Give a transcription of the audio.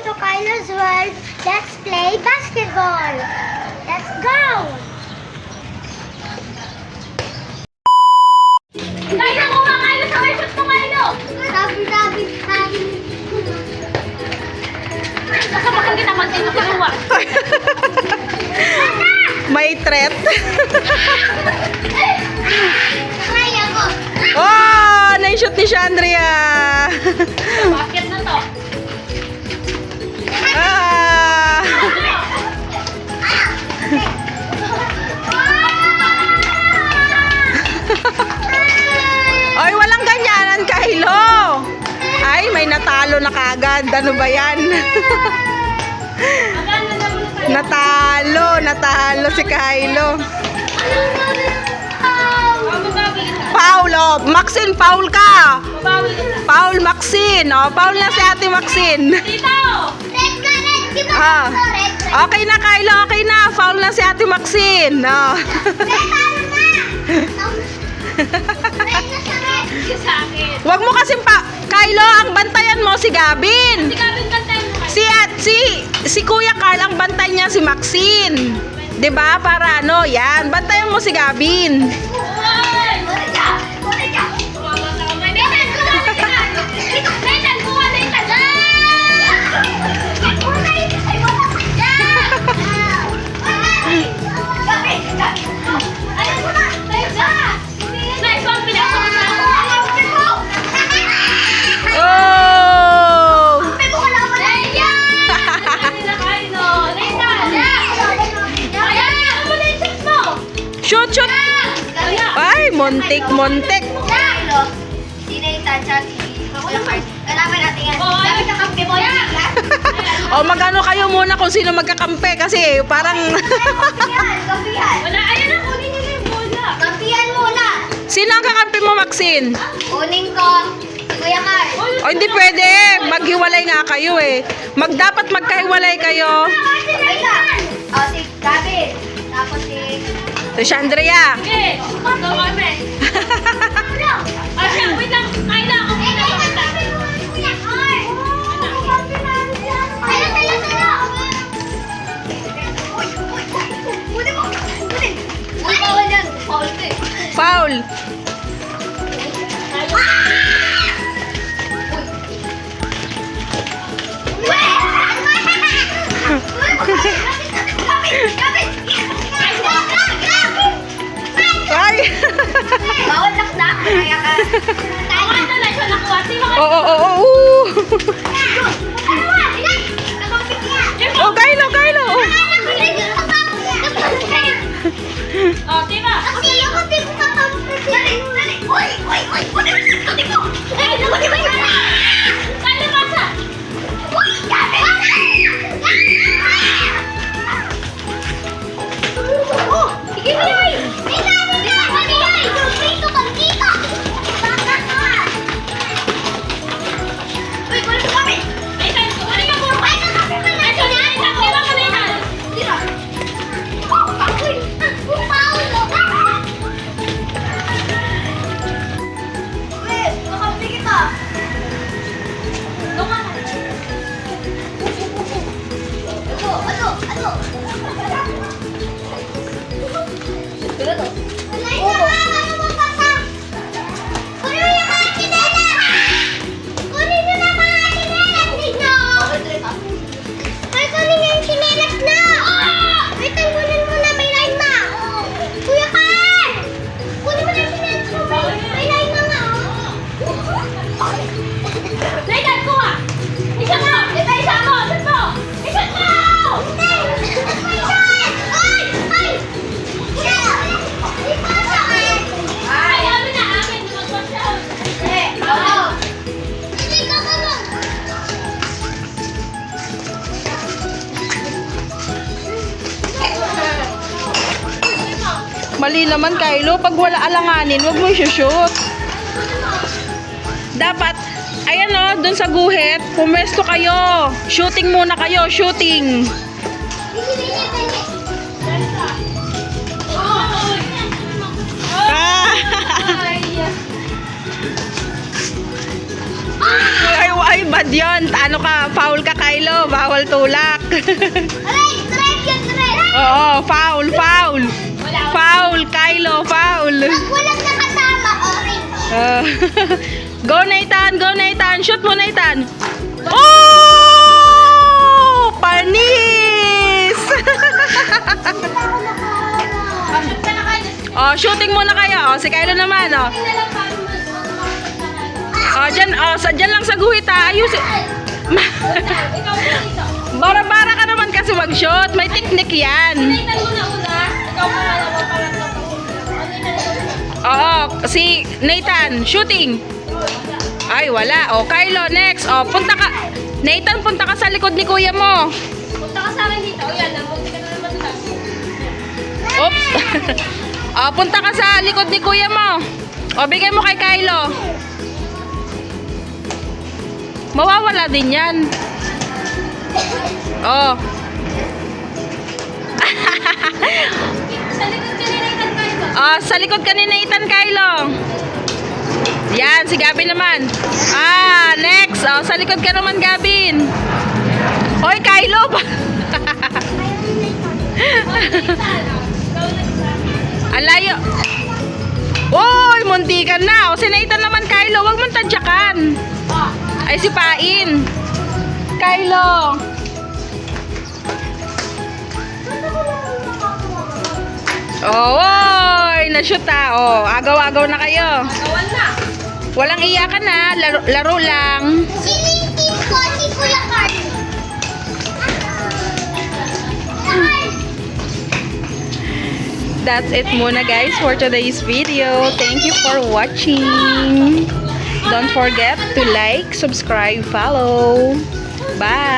to Kylo's World. Let's play basketball. Let's go! Kylo, kuha! Kylo, sabay shoot mo, Kylo! Sabi. Nakabakan kita mag-dito sa luwag. May threat. Try ako. Oh! Na-shoot ni Chandria. Bakit na to? Ah! Ay, walang ganyanan, Kylo. Ay, may natalo na kagad. Ano ba yan? Natalo si Kylo. Paul, oh, Maxine, Paul ka. Paul, Maxine. Oh, Paul na si Ate Maxine. Red ka, red. Di ba Ah. ito, red? Okay na, Kylo, okay na. Foul na si Ate Maxine. Oh. Red, talo na. Red na siya, red. Sa akin. Wag mo kasi Kylo, ang bantayan mo si Gavin. Si Gavin kantayin mo. Si Kuya Carl ang bantay niya si Maxine. 'Di ba? Para ano, 'yan. Bantayan mo si Gavin. Oh! Shoot, shoot. Ay, montik. Si Nathan, siya si Kuya Carl. Kalaban natin yan. Dapat kakampi mo yan. O magano kayo muna kung sino magkakampi kasi parang Kampihan. Wala, ayan na, kunin nyo yung bola. Kampihan muna. sino ang kakampi mo, Maxine? Kunin ko si Kuya Carl. O hindi pwede, maghiwalay nga kayo eh. Dapat magkahiwalay kayo. Okay na. O, si Gavin. Tapos si... Si Chandria. Okay, go kami. Asya, wait lang. Kaya na ako. Kuya Carl. Tayo. Kunin mo. Kunin. Uy, bawal yan. Bawal ko eh. Foul. Ay. Bawal lakda. Kaya ka. Tayo na lang siya nakuha. Oo. Oh, Kylo. Oh, diba? Kasi ako din ko dali. Uy. Kasi ko. Kaya basa. Uy, gabi. Oh, sige mo yay. May sabi ka. Ano yay? Dito ka dito. Baka ka. Uy, kulit ko kami. Ay, kulit ka puro. Ay, kakapi ka na. Ay, diba ka na yan? Diba? Oh, uy. Paulo. Uy, kakampi kita. Ano? Mali naman, Kylo. Pag wala alanganin, wag mo i-shoot. Dapat, ayan o, dun sa guhit, pumesto kayo. Shooting muna kayo, shooting. Bad yun. Ano ka, foul ka, Kylo. Bawal tulak. Aray, red yun, red. Oo, foul. Foul, Kylo, foul. Pag walang nakasama, orange. Go, Nathan. Shoot mo, Nathan. Oh! Panis! Shoot ka na kayo. Oh, shooting muna kayo. Oh, si Kylo naman, oh. Oh, dyan lang sa guhit, ha. Ayusin. Ikaw dito. Bara-bara ka naman kasi mag-shot. May technique yan. Nathan muna una. Ikaw muna naman para Oo, si Nathan, shooting. Ay, wala. Oh, Kylo, next. Oh, punta ka. Nathan, punta ka sa likod ni kuya mo. Punta ka sa akin dito. O yan, namunti ka na naman lang. Oops. Oh, punta ka sa likod ni kuya mo. Oh, bigay mo kay Kylo. Mawawala din yan. Oh. Sa likod ka ni Nathan kayo ba? Oh, sa likod ka ni Nathan, Kylo. Yan, si Gabin naman. Ah, next. Oh, sa likod ka naman, Gabin. Hoy, Kylo. Ang layo. Uy, muntikan na. O, si Nathan naman, Kylo. Huwag mong tadyakan. Ay, si Pain. Kylo. Oh, oy, na-shoot ha. Oh, agaw-agaw na kayo. Gawan na. Walang iyakan ha. Laro lang. Silitin ko si Kuya Carl. That's it muna guys for today's video. Thank you for watching. Don't forget to like, subscribe, follow. Bye!